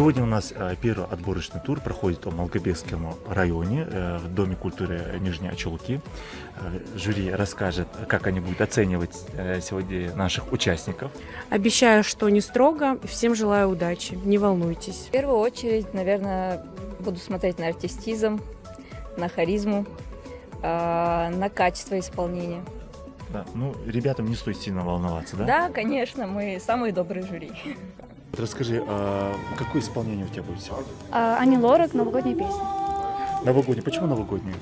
Сегодня у нас первый отборочный тур проходит в Малгобекском районе, в Доме культуры Нижние Ачулки. Жюри расскажет, как они будут оценивать сегодня наших участников. Обещаю, что не строго. Всем желаю удачи. Не волнуйтесь. В первую очередь, наверное, буду смотреть на артистизм, на харизму, на качество исполнения. Да, ну, ребятам не стоит сильно волноваться, да? Да, конечно, мы самые добрые жюри. Вот расскажи, какое исполнение у тебя будет сегодня? Ани Лорак, новогодняя песня. Новогоднюю. Почему новогоднюю?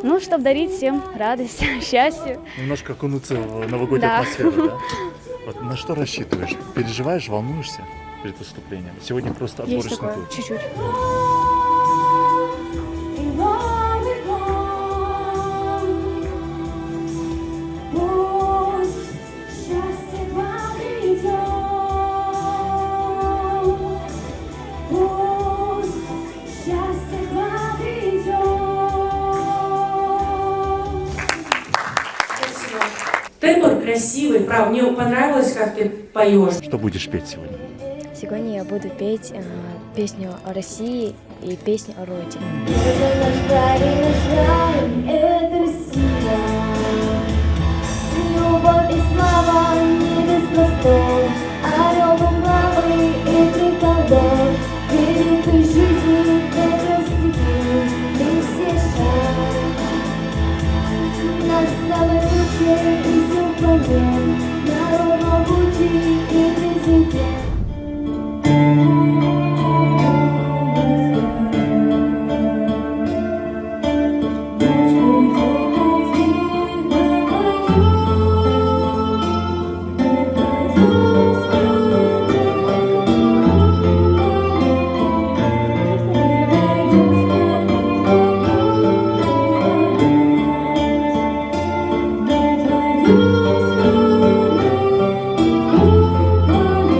Ну, чтобы дарить всем радость, счастье. Немножко окунуться в новогоднюю Да. атмосферу, да? Вот на что рассчитываешь? Переживаешь, волнуешься перед выступлением? Сегодня просто Есть отборочный такое, тур. чуть-чуть. Тембр красивый, правда. Мне понравилось, как ты поешь. Что будешь петь сегодня? Сегодня я буду петь песню о России и песню о родине. Любовь и слава не без простор, орёл главы и триколор, великой жизни простите, ты все шаг. Нас заводите и симфонен, народ могучий и президент.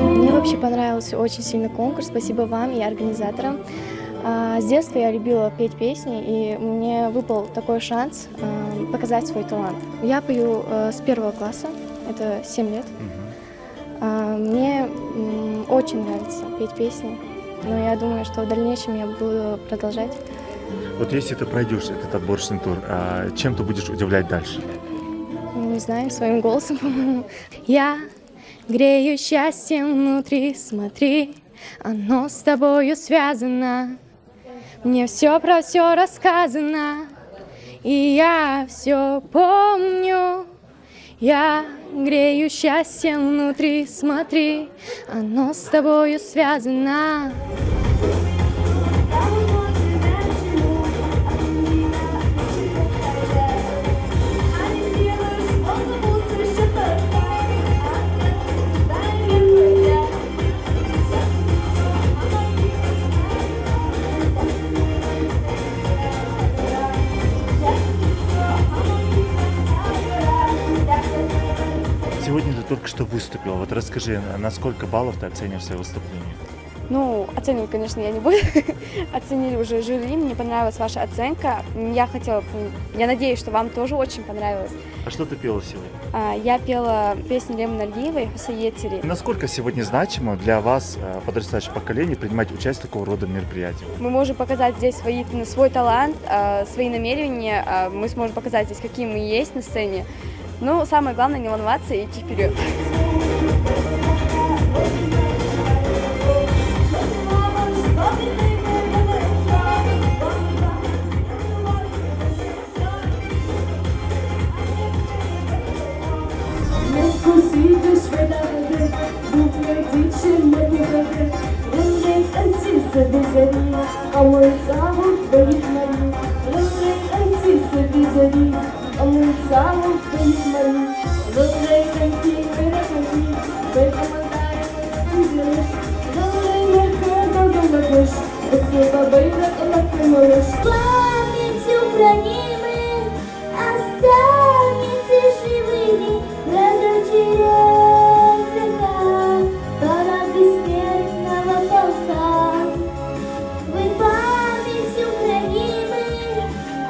Мне вообще понравился очень сильно конкурс. Спасибо вам и организаторам. С детства я любила петь песни, и мне выпал такой шанс показать свой талант. Я пою с 1 класса, это 7 лет. Мне очень нравится петь песни, но я думаю, что в дальнейшем я буду продолжать. Вот если ты пройдешь этот отборочный тур, чем ты будешь удивлять дальше? Не знаю, своим голосом, по-моему. Я грею счастье внутри, смотри, оно с тобою связано. Мне все про все рассказано, и я все помню. Я грею счастье внутри, смотри, оно с тобою связано. Сегодня ты только что выступила. Вот расскажи, на сколько баллов ты оцениваешь свое выступление? Ну, оценивать, конечно, я не буду. Оценили уже жюри, мне понравилась ваша оценка. Я надеюсь, что вам тоже очень понравилось. А что ты пела сегодня? Я пела песню Лемы Налиевой «Хусаетери». Насколько сегодня значимо для вас, подрастающее поколение, принимать участие в такого рода мероприятиях? Мы можем показать здесь свой талант, свои намерения. Мы сможем показать здесь, какие мы есть на сцене. Но самое главное не волноваться и идти вперед. Памятью хранимы останется живыми для дочерей века, парад бессмертного полка. Вы памятью хранимы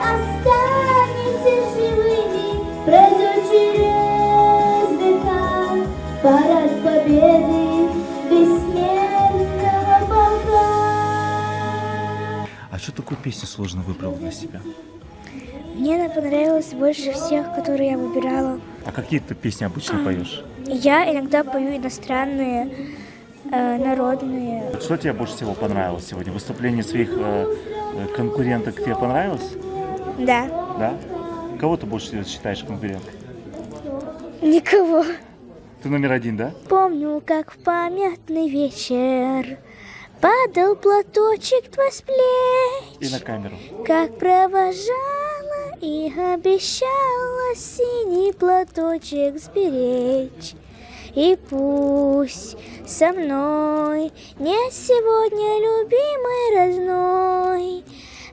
останетесь живыми, пройдет через песню сложно выбрала для себя? Мне она понравилась больше всех, которые я выбирала. А какие ты песни обычно поешь? Я иногда пою иностранные, народные. Что тебе больше всего понравилось сегодня? Выступление своих конкуренток тебе понравилось? Да. Да? Кого ты больше всего считаешь конкуренткой? Никого. Ты номер один, да? Помню, как в памятный вечер падал платочек твой с плеч. И на камеру. Как провожала и обещала синий платочек сберечь. И пусть со мной не сегодня любимый родной,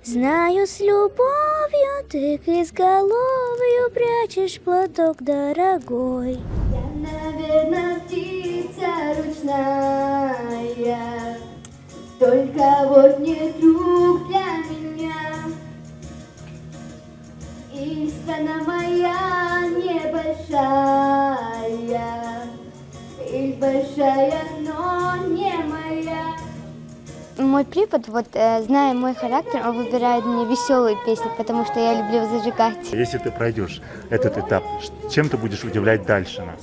знаю, с любовью ты к изголовью прячешь платок дорогой. Я, наверное, птица ручная, только вот не друг для меня. И страна моя небольшая, и большая, но не моя. Мой препод, зная мой характер, он выбирает мне веселые песни, потому что я люблю зажигать. Если ты пройдешь этот этап, чем ты будешь удивлять дальше нас?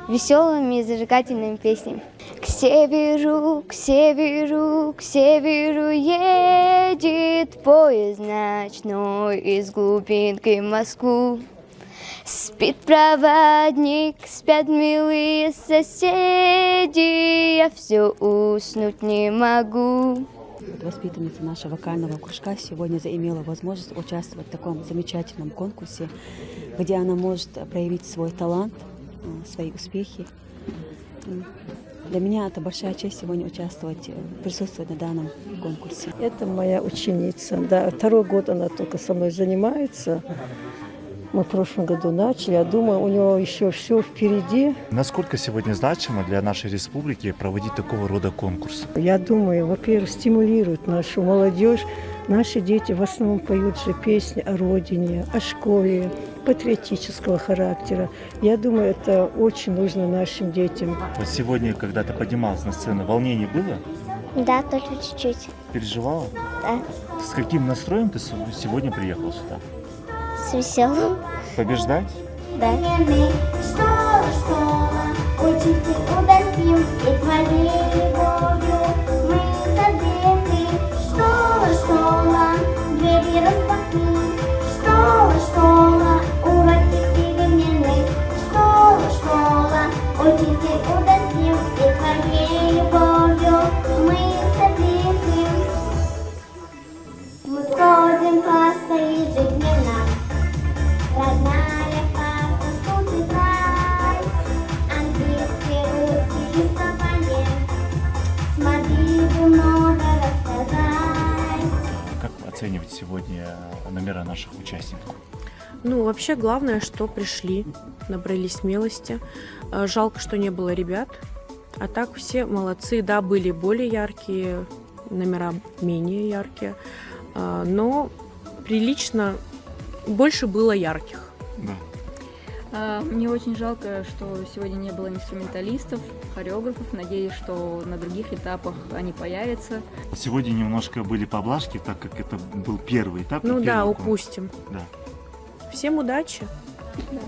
Веселыми и зажигательными песнями. К северу, к северу, к северу едет поезд ночной из глубинки в Москву. Спит проводник, спят милые соседи, я все уснуть не могу. Воспитанница нашего вокального кружка сегодня заимела возможность участвовать в таком замечательном конкурсе, где она может проявить свой талант, свои успехи. Для меня это большая честь сегодня участвовать, присутствовать на данном конкурсе. Это моя ученица. Да, 2-й год она только со мной занимается. Мы в прошлом году начали, я думаю, у него еще все впереди. Насколько сегодня значимо для нашей республики проводить такого рода конкурсы? Я думаю, во-первых, стимулирует нашу молодежь. Наши дети в основном поют же песни о родине, о школе, патриотического характера. Я думаю, это очень нужно нашим детям. Вот сегодня, когда ты поднималась на сцену, волнение было? Да, только чуть-чуть. Переживала? Да. С каким настроем ты сегодня приехала сюда? С веселым. Побеждать? Да. Школа, учитель угостил, и твоей любовью мы согреты. Школа, двери распахни. Школа, уроки перемены. Школа, учитель угостил, и твоей любовью мы согреты. Мы ходим класса ежедневно. Родная карта, тут и край, английский, русский, рисование. Смотри, много рассказать. Как оценивать сегодня номера наших участников? Ну, вообще, главное, что пришли, набрались смелости. Жалко, что не было ребят. А так все молодцы. Да, были более яркие, номера менее яркие. Но прилично больше было ярких. Да. Мне очень жалко, что сегодня не было инструменталистов, хореографов. Надеюсь, что на других этапах они появятся. Сегодня немножко были поблажки, так как это был первый этап. Ну да, первый конкурс. упустим. Да. Всем удачи! Да.